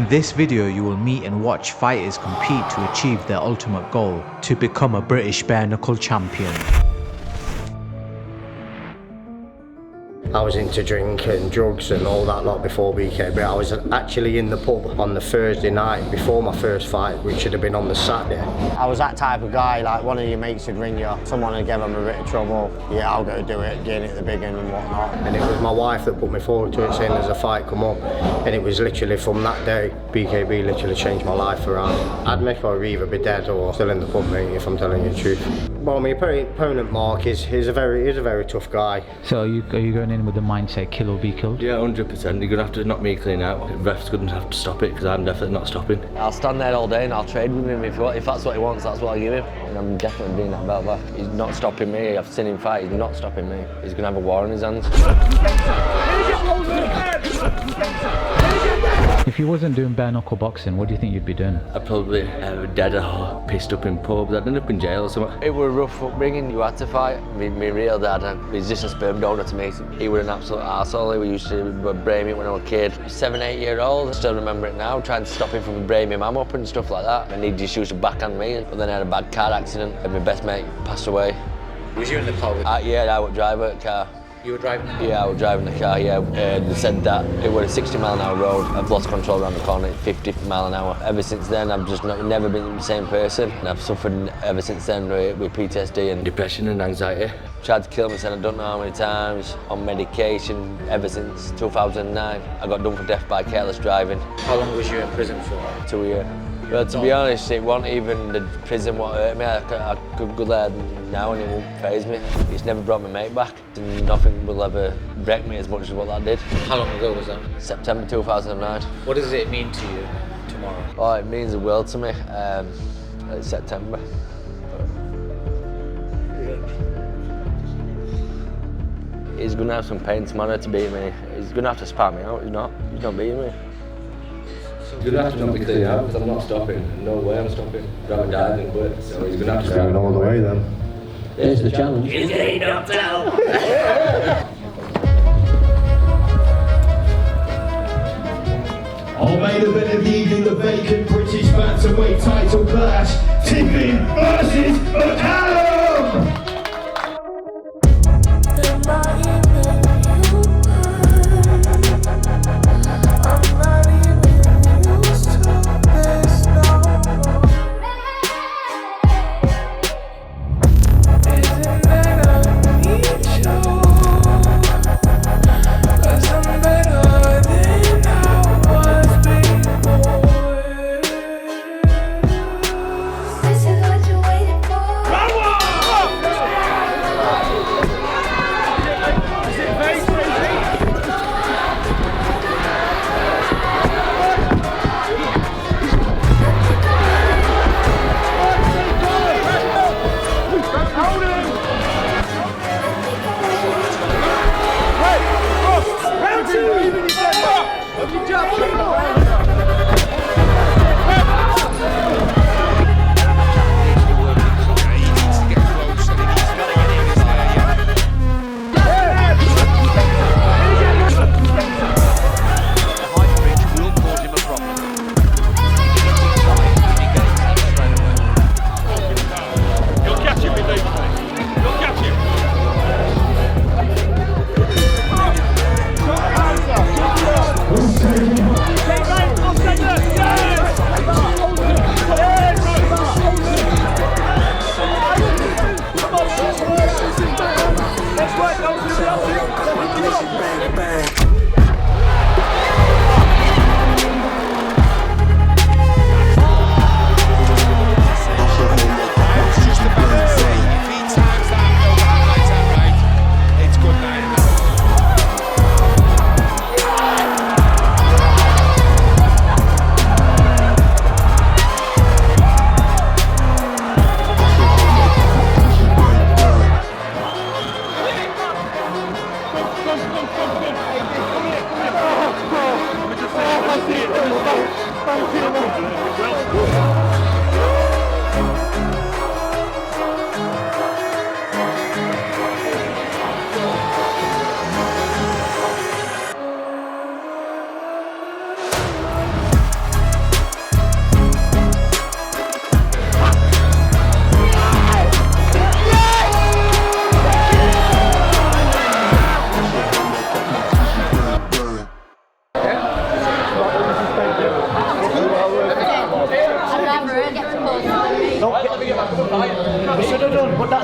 In this video, you will meet and watch fighters compete to achieve their ultimate goal, to become a British bare-knuckle champion. I was into drink and drugs and all that lot before BKB. I was actually in the pub on the Thursday night before my first fight, which should have been on the Saturday. I was that type of guy, like one of your mates would ring you, someone would give them a bit of trouble. Yeah, I'll go do it, getting it the big end and whatnot. And it was my wife that put me forward to it, saying there's a fight come up. And it was literally from that day, BKB literally changed my life around. I'd make her either be dead or still in the pub, mate, if I'm telling you the truth. Well, my opponent, Mark, he's a very tough guy. So are you going in with the mindset kill or be killed? Yeah, 100%. You're going to have to knock me clean out. Ref's going to have to stop it because I'm definitely not stopping. I'll stand there all day and I'll trade with him. If that's what he wants, that's what I'll give him. And I'm definitely bringing that belt back. He's not stopping me. I've seen him fight. He's not stopping me. He's going to have a war on his hands. If you wasn't doing bare knuckle boxing, what do you think you'd be doing? I'd probably dead or pissed up in pubs. I'd end up in jail or something. It was a rough upbringing. You had to fight. My real dad, he's just a sperm donor to me. He was an absolute arsehole. He used to brain me when I was a kid. 7, 8 years old. I still remember it now, trying to stop him from braving my mum up and stuff like that. And he just used to backhand me. But then I had a bad car accident and my best mate passed away. Was you in the car? Yeah, I would drive the car. You were driving? Yeah, I was driving the car, yeah. They said that it was a 60-mile-an-hour road. I've lost control around the corner at 50 mile an hour. Ever since then, I've just never been the same person. And I've suffered ever since then with PTSD and depression and anxiety. Tried to kill myself, I don't know how many times, on medication ever since 2009. I got done for death by careless driving. How long was you in prison for? 2 years. Well, to be honest, it wasn't even the prison what hurt me. I could go there now and it won't faze me. It's never brought my mate back. And nothing will ever break me as much as what that did. How long ago was that? September 2009. What does it mean to you tomorrow? Oh, it means the world to me. It's September. He's going to have some pain tomorrow to beat me. He's going to have to spat me out. He's not beating me. You're going to have to knock me clean out because I'm not stopping. No way I'm stopping. I'd rather die than quit. So he's going to have to Going all the way then. There's the challenge. He's getting knocked out! Our main event of the evening, the vacant British bantamweight title clash, Tiffin versus McCallum!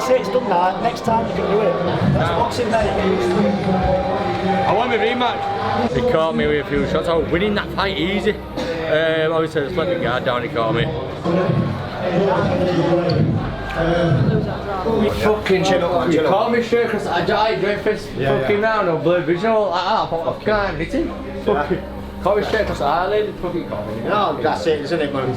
That's it, it's done now. Next time you can do it. That's boxing, mate. I want my rematch. He caught me with a few shots. I was winning that fight easy. Obviously, I just let the guard down, he caught me. Fucking chill up, You caught me straight across the eye, great fist fucking round or blurred vision all like that. I thought, I can't hit him. Fucking caught me straight across the eyelid, fucking caught me. No, that's it, isn't it, man?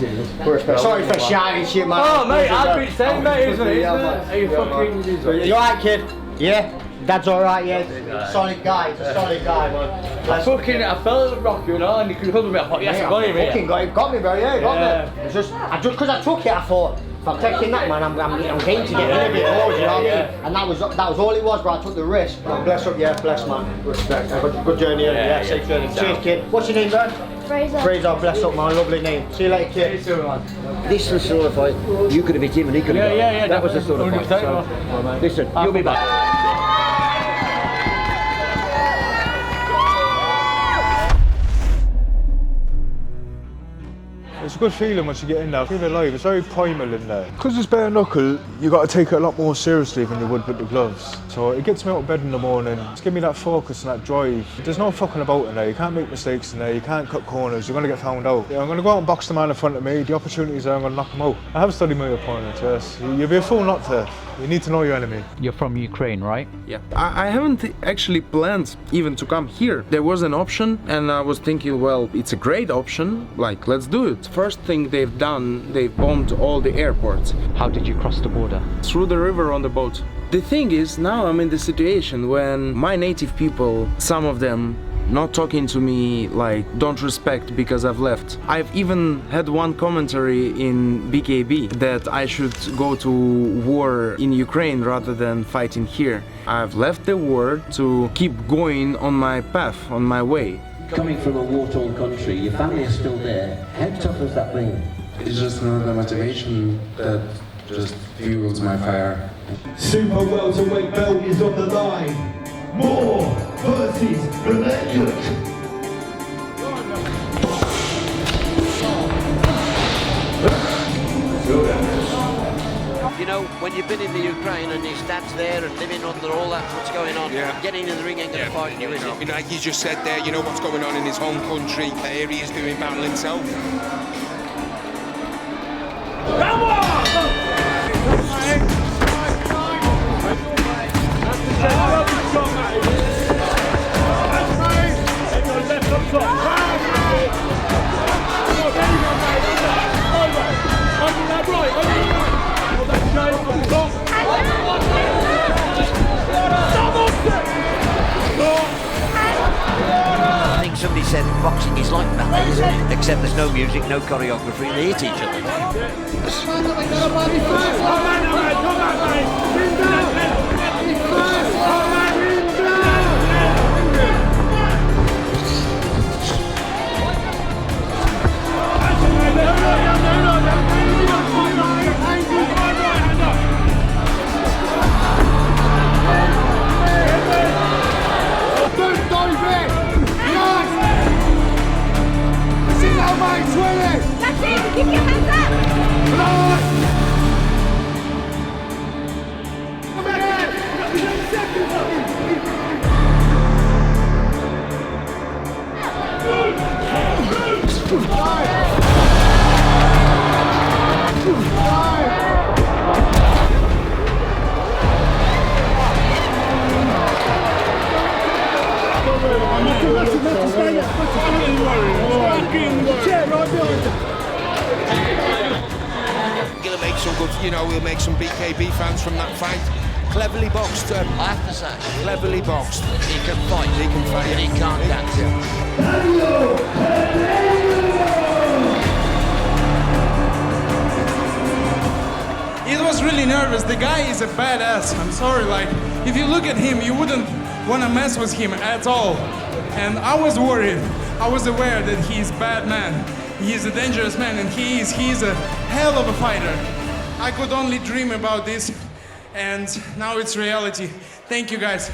Sorry for shouting shit, man. Oh, mate, I've been saying, mate, isn't it? Are you fucking... You alright, kid? Yeah? Dad's alright, yeah? Solid guy, he's a solid guy, man. I felt Rocky, you know, and he could have me. I thought, yes, I got him, fucking got me, bro, yeah, got me. It's just, because I took it, I thought, if I'm taking that, man, I'm game to get in a bit more, you know what I mean? And that was all it was, bro. I took the risk. Bless up, yeah, bless, man. Respect. Good journey, yeah, safe journey. Cheers, kid. What's your name, bro? Fraser. Fraser, bless up, man. Lovely name. See you later, kid. This was the sort of fight you could have hit him and he could have got. Yeah. That was the sort of fight. So, listen, you'll be back. It's a good feeling once you get in there. I feel alive. It's very primal in there. Because it's bare knuckle, you got to take it a lot more seriously than you would with the gloves. So it gets me out of bed in the morning. It's giving me that focus and that drive. There's no fucking about in there. You can't make mistakes in there. You can't cut corners. You're going to get found out. I'm going to go out and box the man in front of me. The opportunities there, I'm going to knock him out. I have studied my opponent, yes. You'll be a fool not to. You need to know your enemy. You're from Ukraine, right? Yeah. I haven't actually planned even to come here. There was an option and I was thinking, well, it's a great option, like, let's do it. First thing they've done, they've bombed all the airports. How did you cross the border? Through the river on the boat. The thing is, now I'm in the situation when my native people, some of them, not talking to me, like, don't respect because I've left. I've even had one commentary in BKB that I should go to war in Ukraine rather than fighting here. I've left the war to keep going on my path, on my way. Coming from a war-torn country, your family is still there. How tough has that been? It's just another motivation that just fuels my fire. Super welterweight belt is on the line. More versus BAREKUCKLE. You know, when you've been in the Ukraine and his dad's there and living under all that, what's going on, getting in the ring ain't going to fight you, is it? You know, like you just said there, you know what's going on in his home country. Here he is doing battle himself. Come on! I think somebody said boxing is like ballet, isn't it? Except there's no music, no choreography, they hit each other. That's it! Keep your hands up! Gonna make some good, you know, we'll make some BKB fans from that fight. Cleverly boxed. I have to say, cleverly boxed. He can fight. He can fight. And he can't dance. He was really nervous. The guy is a badass. I'm sorry, like, if you look at him, you wouldn't want to mess with him at all. And I was worried. I was aware that he's a bad man. He's a dangerous man, and he's a hell of a fighter. I could only dream about this, and now it's reality. Thank you, guys.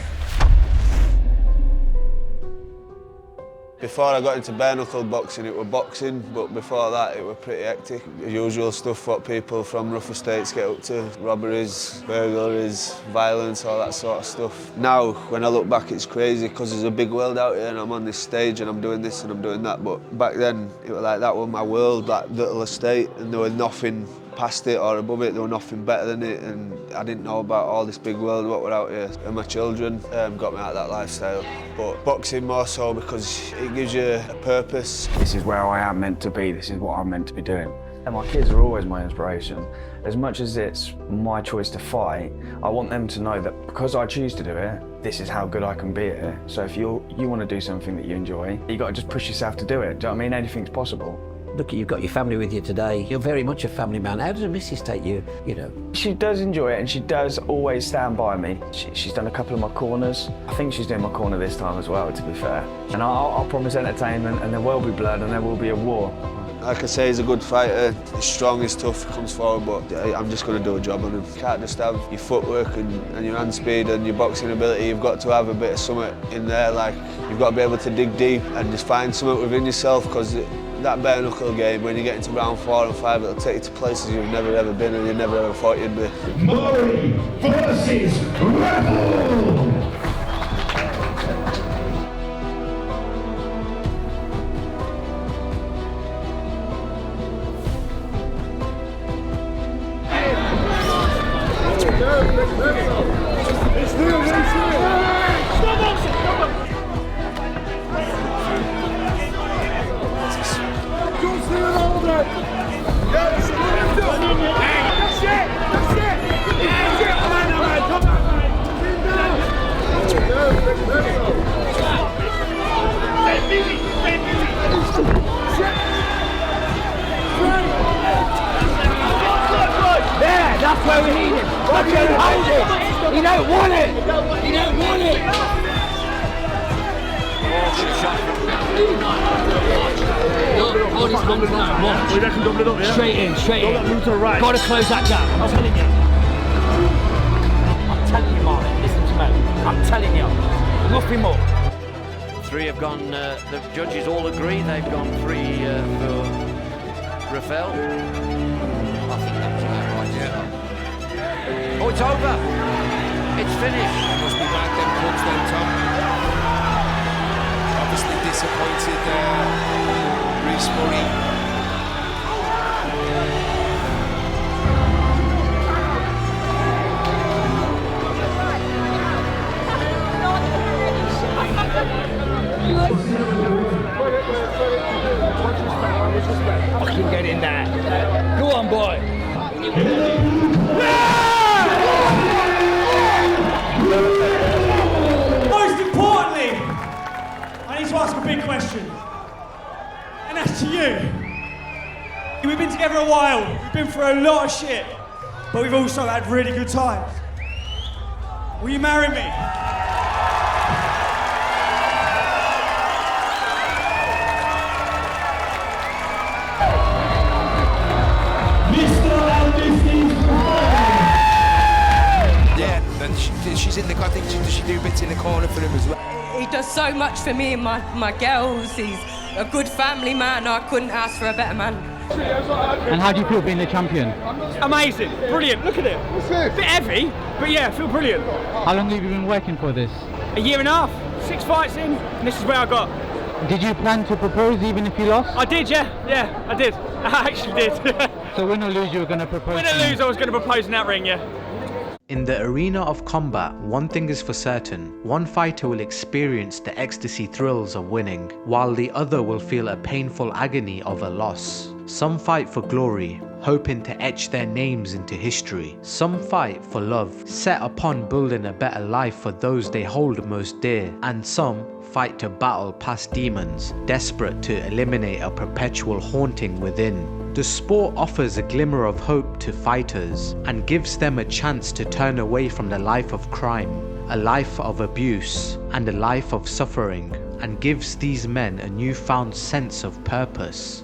Before I got into bare-knuckle boxing, it was boxing, but before that it was pretty hectic. The usual stuff what people from rough estates get up to, robberies, burglaries, violence, all that sort of stuff. Now, when I look back, it's crazy because there's a big world out here and I'm on this stage and I'm doing this and I'm doing that, but back then it was like that was my world, that little estate, and there was nothing past it or above it, there was nothing better than it, and I didn't know about all this big world what were out here. And my children got me out of that lifestyle. But boxing more so because it gives you a purpose. This is where I am meant to be, this is what I'm meant to be doing. And my kids are always my inspiration. As much as it's my choice to fight, I want them to know that because I choose to do it, this is how good I can be at it. So if you want to do something that you enjoy, you got to just push yourself to do it. Do you know what I mean? Anything's possible. Look, you've got your family with you today. You're very much a family man. How does the missus take you, you know? She does enjoy it and she does always stand by me. She's done a couple of my corners. I think she's doing my corner this time as well, to be fair. And I'll promise entertainment, and there will be blood and there will be a war. Like I say, he's a good fighter. He's strong, he's tough, comes forward, but I'm just going to do a job on him. You can't just have your footwork and your hand speed and your boxing ability. You've got to have a bit of something in there, like you've got to be able to dig deep and just find something within yourself, because that bare-knuckle game, when you get into round 4 and 5, it'll take you to places you've never ever been and you never ever thought you'd be. Murray versus Rebel! That's where we need him. Watch him behind it. You don't want it. You don't want it. Hold his thumbs down. Watch. We reckon double it up, yeah? Straight in, straight in. Move to the right. Got to close that gap. I'm telling you. I'm telling you, Martin. Listen to me. I'm telling you. Nothing more. 3 have gone. The judges all agree they've gone 3 for Rafael. I think that's about right. Yeah. Oh, it's over. It's finished. Must be back them clubs then, Tom. Obviously disappointed Reece Murray. Fucking get in there. Go on, boy. Most importantly, I need to ask a big question. And that's to you. We've been together a while, we've been through a lot of shit, but we've also had really good times. Will you marry me? She's in the. I think she do bits in the corner for him as well. He does so much for me and my girls. He's a good family man. I couldn't ask for a better man. And how do you feel being the champion? Amazing, brilliant. Look at it. A bit heavy, but yeah, I feel brilliant. How long have you been working for this? A year and a half, 6 fights in, and this is where I got. Did you plan to propose even if you lost? I did, yeah, I did. I actually did. So win or lose, you were going to propose? Win or lose, I was going to propose in that ring, yeah. In the arena of combat, one thing is for certain. One fighter will experience the ecstasy thrills of winning, while the other will feel a painful agony of a loss. Some fight for glory, hoping to etch their names into history. Some fight for love, set upon building a better life for those they hold most dear. And some fight to battle past demons, desperate to eliminate a perpetual haunting within. The sport offers a glimmer of hope to fighters and gives them a chance to turn away from the life of crime, a life of abuse, and a life of suffering, and gives these men a newfound sense of purpose.